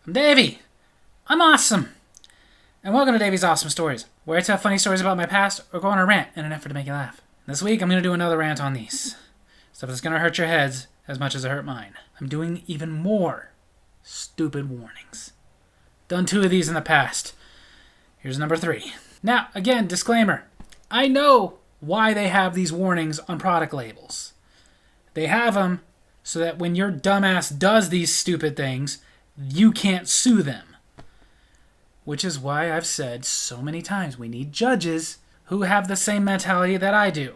I'm Davy. I'm awesome. And welcome to Davy's Awesome Stories, where I tell funny stories about my past or go on a rant in an effort to make you laugh. This week, I'm going to do another rant on these. Stuff that's going to hurt your heads as much as it hurt mine. I'm doing even more stupid warnings. Done 2 of these in the past. Here's number 3. Now, again, disclaimer. I know why they have these warnings on product labels. They have them so that when your dumbass does these stupid things, you can't sue them. Which is why I've said so many times we need judges who have the same mentality that I do.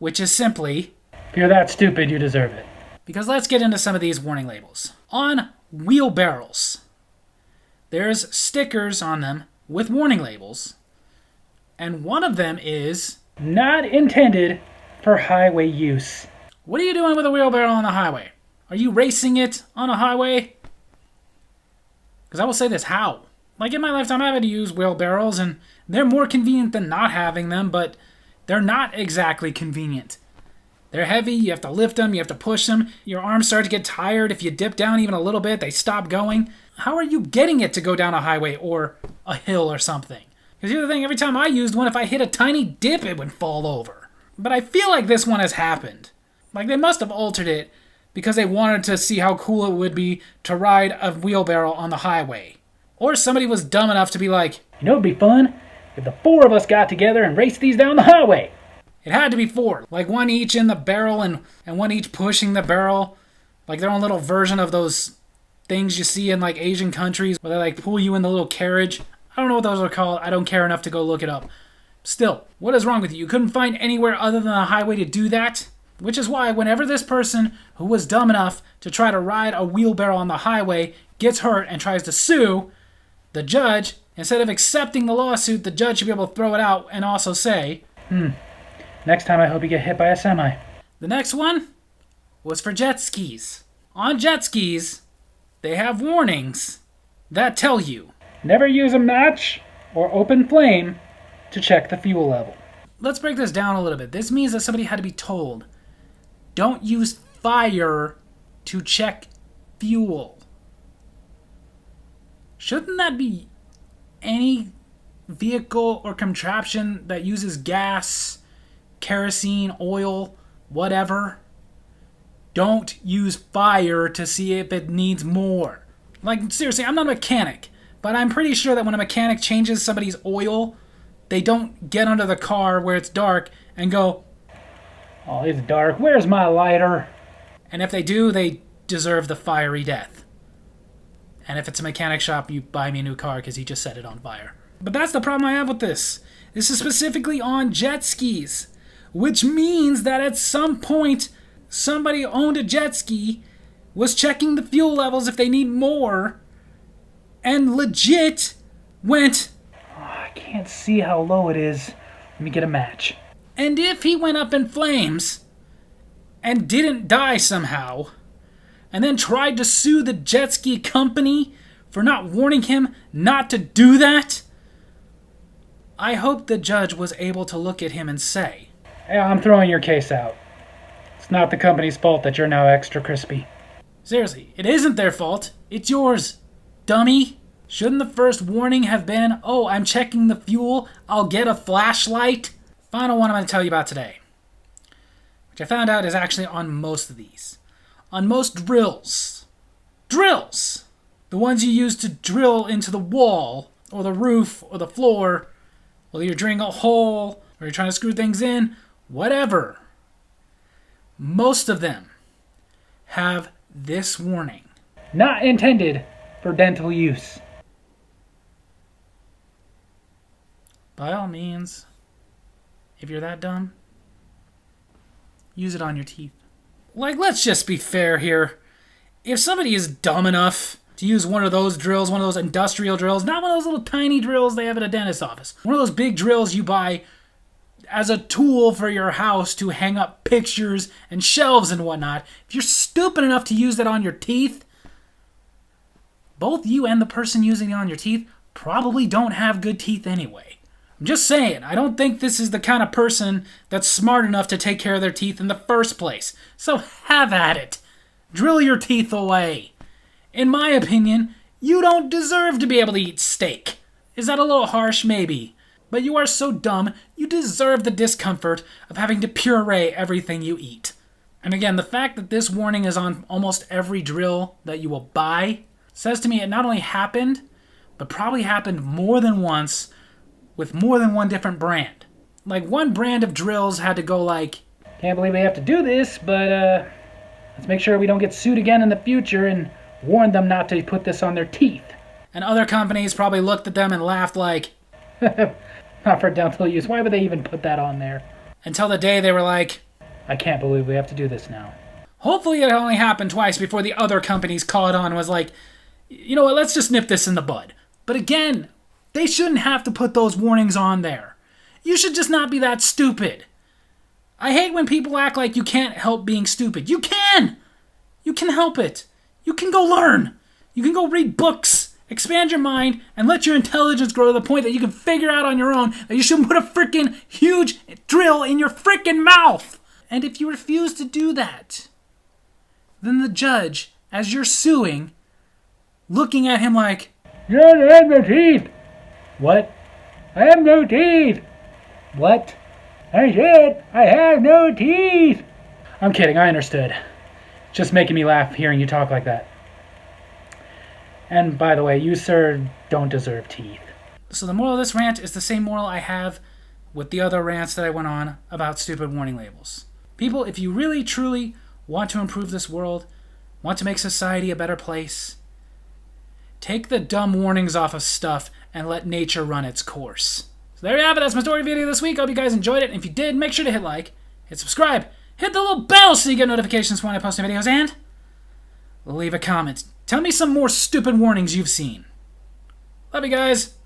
Which is simply, if you're that stupid, you deserve it. Because let's get into some of these warning labels. On wheelbarrows, there's stickers on them with warning labels. And one of them is, not intended for highway use. What are you doing with a wheelbarrow on the highway? Are you racing it on a highway? Because I will say this, how? Like in my lifetime, I've had to use wheelbarrows, and they're more convenient than not having them, but they're not exactly convenient. They're heavy, you have to lift them, you have to push them, your arms start to get tired. If you dip down even a little bit, they stop going. How are you getting it to go down a highway or a hill or something? Because here's the thing, every time I used one, if I hit a tiny dip, it would fall over. But I feel like this one has happened. Like they must have altered it because they wanted to see how cool it would be to ride a wheelbarrow on the highway. Or somebody was dumb enough to be like, you know, it'd be fun if the 4 of us got together and raced these down the highway. It had to be 4. Like one each in the barrel and one each pushing the barrel. Like their own little version of those things you see in like Asian countries where they like pull you in the little carriage. I don't know what those are called. I don't care enough to go look it up. Still, what is wrong with you? You couldn't find anywhere other than a highway to do that? Which is why whenever this person who was dumb enough to try to ride a wheelbarrow on the highway gets hurt and tries to sue, the judge, instead of accepting the lawsuit, the judge should be able to throw it out and also say, next time I hope you get hit by a semi. The next one was for jet skis. On jet skis, they have warnings that tell you, never use a match or open flame to check the fuel level. Let's break this down a little bit. This means that somebody had to be told, don't use fire to check fuel. Shouldn't that be any vehicle or contraption that uses gas, kerosene, oil, whatever? Don't use fire to see if it needs more. Like, seriously, I'm not a mechanic, but I'm pretty sure that when a mechanic changes somebody's oil, they don't get under the car where it's dark and go, oh, it's dark, where's my lighter? And if they do, they deserve the fiery death. And if it's a mechanic shop, you buy me a new car because he just set it on fire. But that's the problem I have with this. This is specifically on jet skis, which means that at some point, somebody owned a jet ski, was checking the fuel levels if they need more, and legit went, oh, I can't see how low it is. Let me get a match. And if he went up in flames and didn't die somehow, and then tried to sue the jet ski company for not warning him not to do that, I hope the judge was able to look at him and say, hey, I'm throwing your case out. It's not the company's fault that you're now extra crispy. Seriously, it isn't their fault. It's yours, dummy. Shouldn't the first warning have been, oh, I'm checking the fuel, I'll get a flashlight? Final one I'm going to tell you about today, which I found out is actually on most of these. On most drills, the ones you use to drill into the wall, or the roof, or the floor, whether you're drilling a hole, or you're trying to screw things in, whatever, most of them have this warning. Not intended for dental use. By all means, if you're that dumb, use it on your teeth. Like, let's just be fair here. If somebody is dumb enough to use one of those drills, one of those industrial drills, not one of those little tiny drills they have at a dentist's office, one of those big drills you buy as a tool for your house to hang up pictures and shelves and whatnot, if you're stupid enough to use that on your teeth, both you and the person using it on your teeth probably don't have good teeth anyway. I'm just saying, I don't think this is the kind of person that's smart enough to take care of their teeth in the first place. So have at it. Drill your teeth away. In my opinion, You don't deserve to be able to eat steak. Is that a little harsh? Maybe. But you are so dumb, you deserve the discomfort of having to puree everything you eat. And again, the fact that this warning is on almost every drill that you will buy says to me it not only happened, but probably happened more than once with more than one different brand. Like, one brand of drills had to go like, can't believe we have to do this, but let's make sure we don't get sued again in the future, and warn them not to put this on their teeth. And other companies probably looked at them and laughed like, not for dental use, why would they even put that on there? Until the day they were like, I can't believe we have to do this now. Hopefully it only happened twice before the other companies caught on and was like, you know what, let's just nip this in the bud. But again, they shouldn't have to put those warnings on there. You should just not be that stupid. I hate when people act like you can't help being stupid. You can! You can help it. You can go learn. You can go read books, expand your mind, and let your intelligence grow to the point that you can figure out on your own that you shouldn't put a freaking huge drill in your freaking mouth. And if you refuse to do that, then the judge, as you're suing, looking at him like, I have no teeth. What? I have no teeth. What? I said I have no teeth. I'm kidding, I understood. Just making me laugh hearing you talk like that. And by the way, you, sir, don't deserve teeth. So the moral of this rant is the same moral I have with the other rants that I went on about stupid warning labels. People, if you really, truly want to improve this world, want to make society a better place, take the dumb warnings off of stuff and let nature run its course. So there you have it. That's my story video this week. I hope you guys enjoyed it. And if you did, make sure to hit like, hit subscribe, hit the little bell so you get notifications when I post new videos, and leave a comment. Tell me some more stupid warnings you've seen. Love you guys.